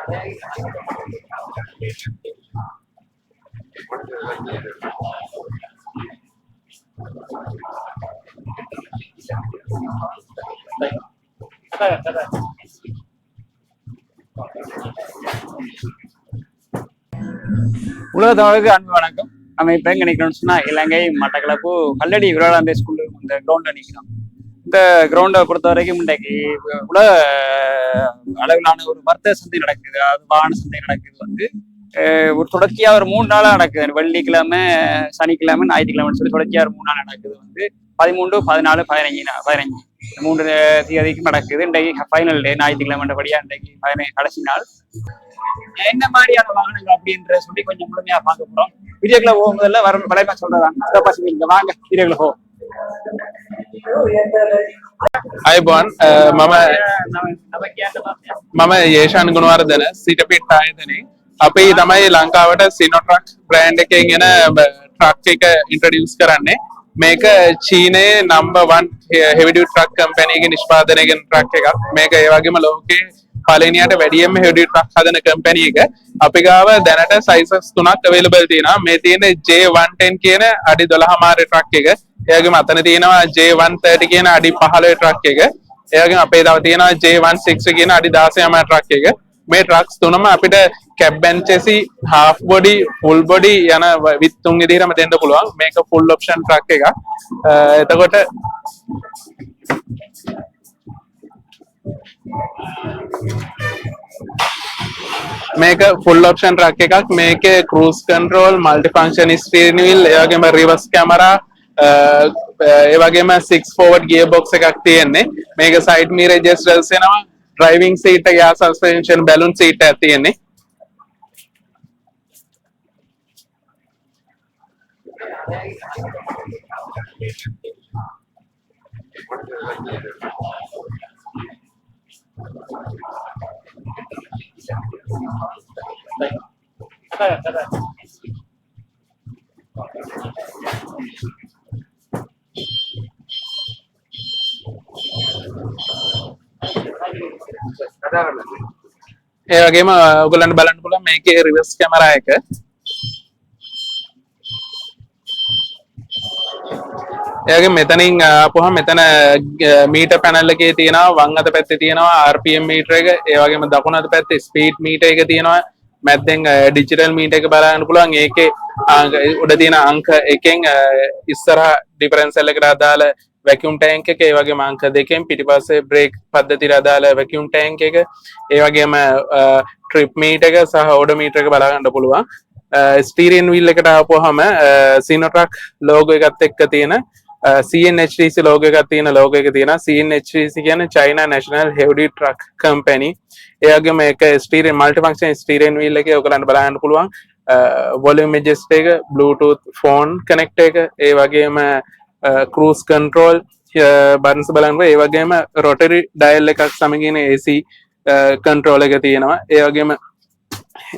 உலக தமிழுக்கு அன்பு வணக்கம். நம்ம இப்ப எங்க நிக்கணும்னு சொன்னா இலங்கை மட்டக்களப்பு கல்லடி விராளாந்தே ஸ்கூல்ல இந்த கிரவுண்ட்ல நிக்கிறோம். இந்த கிரவுண்டை பொறுத்த வரைக்கும் இன்றைக்கு உலக அளவிலான ஒரு வர்த்தக சந்தை நடக்குது, அது வாகன சந்தை நடக்குது ஒரு தொடர்ச்சியா ஒரு 3 நாளா நடக்குது. வெள்ளிக்கிழமை, சனிக்கிழமை, ஞாயிற்றுக்கிழமைன்னு சொல்லி தொடர்ச்சியா ஒரு 3 நாள் நடக்குது. 13, 14, 15 3 தேதிக்கு நடக்குது. இன்றைக்கு ஃபைனல் டே, ஞாயிற்றுக்கிழமைன்றபடியா இன்றைக்கு கடைசி நாள். என்ன மாதிரியான வாகனங்கள் அப்படின்ற சொல்லி கொஞ்சம் முழுமையா பார்க்க போறோம். வீடியோக்குள்ள போகும்போதுல வளைப்பா சொல்றதாங்க. வாங்க வீடியோக்குள்ள போ. අයිබෝන් මම යේෂාන් ගුණවර්ධන සිටපිට ආයතනයේ අපි තමයි ලංකාවට සිනෝට්‍රක් බ්‍රෑන්ඩ් එකෙන් එන ට්‍රක් එක ඉන්ට්‍රොඩියුස් කරන්නේ. මේක චීනයේ number 1 heavy duty truck company එකේ නිෂ්පාදනය කරන ට්‍රක් එකක්. මේක ඒ වගේම ලෝකේ පළවෙනියට වැඩියෙන්ම heavy duty truck හදන company එක. අපි ගාව දැනට sizes 3ක් available තියෙනවා. මේ තියෙන්නේ J110 කියන අඩි 12 මාර ට්‍රක් එක. ඒ වගේම අතන තියෙනවා J130 කියන අඩි 15 ට්‍රක් එක. ඒ වගේම අපේ තව තියෙනවා J16 කියන අඩි 16 මාර ට්‍රක් එක. මේ ට්‍රක්ස් තුනම අපිට cab and chassis, half body, full body යන with තුන් විදිහටම දෙන්න පුළුවන්. මේක full option ට්‍රක් එකක්. එතකොට මේක full option ට්‍රක් එකක්. මේකේ cruise control, multi function steering wheel, ඒ වගේම reverse camera, ඒ වගේම 6 forward gear box එකක් තියෙන්නේ. මේක side mirror adjusters එනවා. driving seat එක, air suspension, balloon seat එකක් තියෙන්නේ. ඒ වගේම ඔයගොල්ලන්ට බලන්න පුළුවන් මේකේ රිවර්ස් කැමරා එක. ඒ වගේම මෙතනින් ආපුවහම මෙතන මීටර් පැනල් එකේ තියෙනවා වම් අත පැත්තේ තියෙනවා RPM මීටර එක. ඒ වගේම දකුණු අත පැත්තේ ස්පීඩ් මීටර එක තියෙනවා. මැද්දෙන් ඩිජිටල් මීටර එක බලන්න පුළුවන්. ඒකේ උඩ තියෙන අංක එකෙන් ඉස්සරහ ඩිෆරන්ෂල් එකට අදාළ වැකියුම් ටැංක් එක, ඒ වගේම අංක 2කින් පිටිපස්සේ බ්‍රේක් පද්ධතියට අදාළ වැකියුම් ටැංක් එක, ඒ වගේම ට්‍රිප් මීටර් එක සහ ඕඩෝ මීටර් එක බලා ගන්න පුළුවන්. ස්ටීරියන් වීල් එකට ආපුවාම සිනෝට්‍රක් ලෝගෝ එකත් එක්ක තියෙන CNHTC ලෝගෝ එකක් තියෙන ලෝගෝ එක තියෙනවා. CNHTC කියන්නේ China National Heavy Duty Truck Company. ඒ වගේම මේක ස්ටීරියන් මල්ටි ෆන්ක්ෂන් ස්ටීරියන් වීල් එකේ ඔයගලන්ට බලා ගන්න පුළුවන්. volume adjust එක, bluetooth phone connect එක, ඒ වගේම cruise control buttons බලන්න. ඒ වගේම rotary dial එකක් සමගින් AC control එක තියෙනවා. ඒ වගේම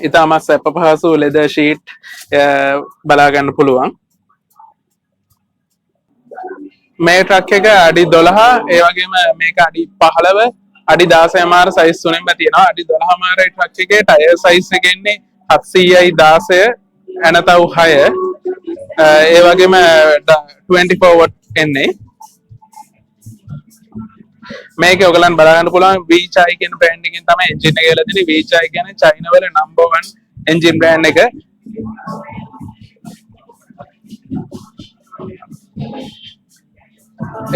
ඉතාමත් සැප පහසු leather sheet බලා ගන්න පුළුවන්. මේ ට්‍රක් එක අඩි 12, ඒ වගේම මේක අඩි 15, අඩි 16 මාර සයිස් තුනෙන්ම තියෙනවා. අඩි 12 මාර ට්‍රක් එකේ ටයර් සයිස් එක ඉන්නේ 700යි 16 එනතව 6. ඒ වගේම 24 watt එන්නේ. මේක ඔයගලන් බලා ගන්න පුළුවන් VCHI කියන බ්‍රෑන්ඩ් එකෙන් තමයි එන්ජින් එක කියලා දෙන්නේ. VCHI කියන්නේ චයිනා වල නම්බර් 1 එන්ජින් බ්‍රෑන්ඩ් එක.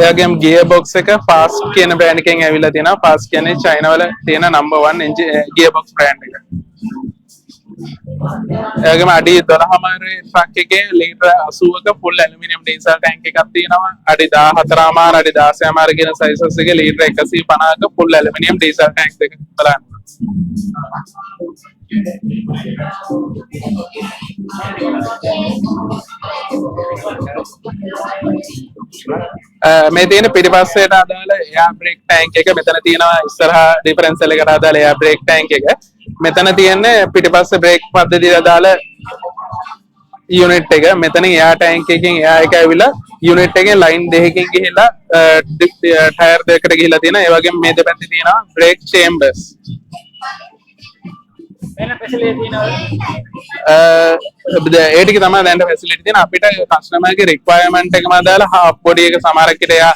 ඒ වගේම ගියර් බොක්ස් එක ෆාස්ට් කියන බ්‍රෑන්ඩ් එකෙන් ඇවිල්ලා තියෙනවා. ෆාස්ට් කියන්නේ චයිනා වල තියෙන නම්බර් 1 ගියර් බොක්ස් බ්‍රෑන්ඩ් එක. ඒගොම අඩි 12 මාරේ ට්‍රක් එකේ ලීටර් 80ක ෆුල් ඇලුමිනියම් ඩීසල් ටැංක් එකක් තියෙනවා. අඩි 14 මාර, අඩි 16 මාර කියන සයිසස් එකේ ලීටර් 150ක ෆුල් ඇලුමිනියම් ඩීසල් ටැංක් එකක් බලන්න. මේ තියෙන පිටිපස්සේට අදාළ එයාර් බ්‍රේක් ටැංක් එක මෙතන තියෙනවා. ඉස්සරහා ඩිෆරන්ෂල් එකට අදාළ එයාර් බ්‍රේක් ටැංක් එක. මෙතන තියෙන්නේ පිටිපස්සේ බ්‍රේක් පද්ධතියට අදාළ යුනිට් එක. මෙතන එයාර් ටැංක් එකකින් එයාර් එක ඇවිල්ලා යුනිට් එකෙන් ලයින් දෙකකින් ගිහිල්ලා ටයර් දෙකකට ගිහිල්ලා තියෙනවා. ඒ වගේම මේ දෙපැත්තේ තියෙනවා බ්‍රේක් චේම්බර්ස්. වෙන ෆැසිලිටි තියෙනවද? ඒටික තමයි දැන්ට ෆැසිලිටි තියෙන අපිට කස්ටමර්ගේ රික්වයර්මන්ට් එකම දාලා හාෆ් බොඩි එක සමහරකට එයා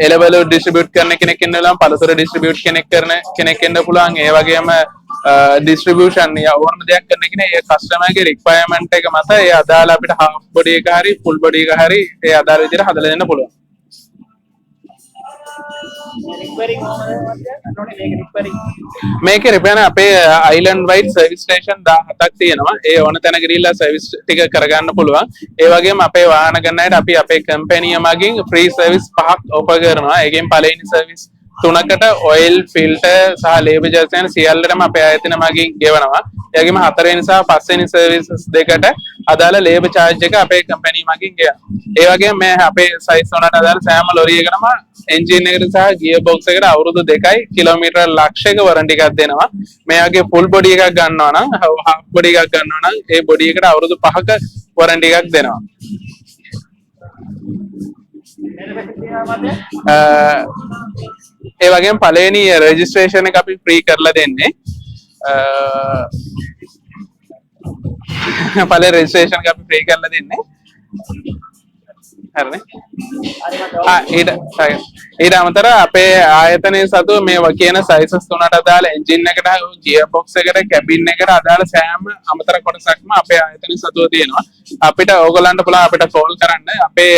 එලෙවල් ඩිස්ට්‍රිබියුට් කරන කෙනෙක් ඉන්න වෙලාවම පළතුර ඩිස්ට්‍රිබියුට් කරන කෙනෙක් ඉන්න පුළුවන්. ඒ වගේම ඩිස්ට්‍රිබියුෂන් ඕනම දෙයක් කරන කෙනෙක් ඒ කස්ටමර්ගේ රික්වයර්මන්ට් එක මත ඒ අදාළ අපිට හාෆ් බොඩි එක හරි ෆුල් බොඩි එක හරි ඒ අදාළ විදිහට හදලා දෙන්න පුළුවන්. මේක රිපෙන අපේ අයිලන්ඩ් වයිඩ් සර්විස් ස්ටේෂන් 17ක් තියෙනවා. ඒ ඕන තැන ගිහිල්ලා සර්විස් ටික කරගන්න පුළුවන්. ඒ වගේම අපේ වාහන ගන්න අයට අපි අපේ කම්පැනි මගින් ෆ්‍රී සර්විස් 5ක් ඔෆර් කරනවා. ඒකෙන් පළවෙනි සර්විස් 3කට ඔයිල් ෆිල්ටර් සහ ලේබර් චාර්ජ් යන සියල්ලටම අපේ ආයතන මගින් ගෙවනවා. ඒ වගේම 4 වෙනි සහ 5 වෙනි සර්විසස් දෙකට අදාළ ලේබර් චාර්ජ් එක අපේ කම්පැනි මගින් ගෙවනවා. ඒ වගේම මේ අපේ සයිස් වලට අදාළ සෑම ලොරි එකකටම එන්ජින් එකට සහ ගියර් බොක්ස් එකට අවුරුදු 2යි කිලෝමීටර් ලක්ෂයක වරන්ටි එකක් දෙනවා. මේ වගේ ෆුල් බොඩි එකක් ගන්නවා නම් හාෆ් බොඩි එකක් ගන්නවා නම් ඒ බොඩි එකට අවුරුදු 5ක වරන්ටි එකක් දෙනවා. ඒ වගේම පළවෙනි රෙජිස්ට්‍රේෂන් එක අපි ෆ්‍රී කරලා දෙන්නේ. පළවෙනි රෙජිස්ට්‍රේෂන් එක අපි ෆ්‍රී කරලා දෙන්නේ. හරිනේ. ඊට අමතර අපේ ආයතනයේ සතු මේ කියන සයිසස් 3ට අදාළ එන්ජින් එකට ගියර් බොක්ස් එකට කැබින් එකට අදාළ සෑම අමතර කොටසක්ම අපේ ආයතනයේ සතුව තියෙනවා. අපිට ඕගොල්ලන්ට පුළුවන් අපිට කෝල් කරන්න. අපේ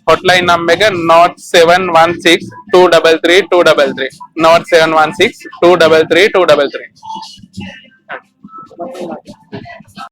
hotline number එක 0716 233 233 0716 233 233